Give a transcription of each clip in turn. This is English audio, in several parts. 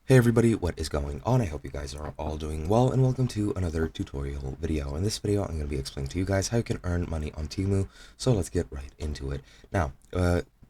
Hey everybody, what is going on? I hope you guys are all doing well, and welcome to another tutorial video. In this video, I'm going to be explaining to you guys how you can earn money on Temu, so let's get right into it. Now,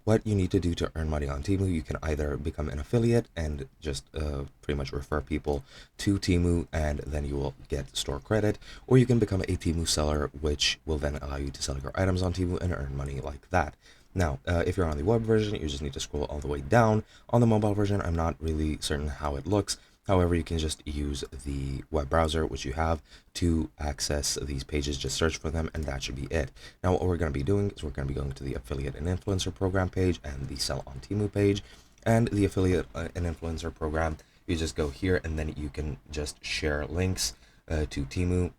what you need to do to earn money on Temu, you can either become an affiliate and just pretty much refer people to Temu, and then you will get store credit, or you can become a Temu seller, which will then allow you to sell your items on Temu and earn money like that. Now, if you're on the web version, you just need to scroll all the way down. On the mobile version, I'm not really certain how it looks. However, you can just use the web browser, which you have, to access these pages. Just search for them, and that should be it. Now, what we're going to be doing is we're going to be going to the affiliate and influencer program page and the sell on Temu page. And the affiliate and influencer program, you just go here, and then you can just share links to Temu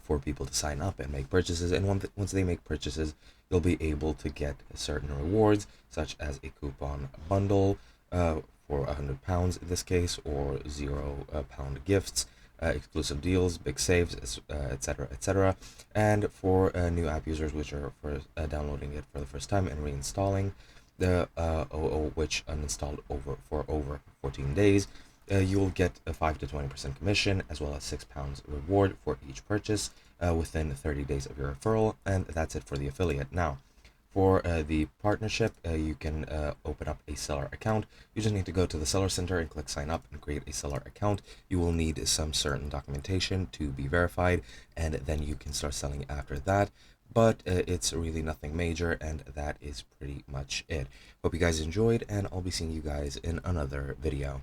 for people to sign up and make purchases, and once they make purchases, you'll be able to get certain rewards, such as a coupon bundle for £100 in this case, or £0 gifts, exclusive deals, big saves, etc., etc. And for new app users which are for downloading it for the first time and reinstalling the which uninstalled for over 14 days, you will get a 5 to 20% commission, as well as £6 reward for each purchase within 30 days of your referral, and that's it for the affiliate. Now, for the partnership, you can open up a seller account. You just need to go to the seller center and click sign up and create a seller account. You will need some certain documentation to be verified, and then you can start selling after that. But it's really nothing major, and that is pretty much it. Hope you guys enjoyed, and I'll be seeing you guys in another video.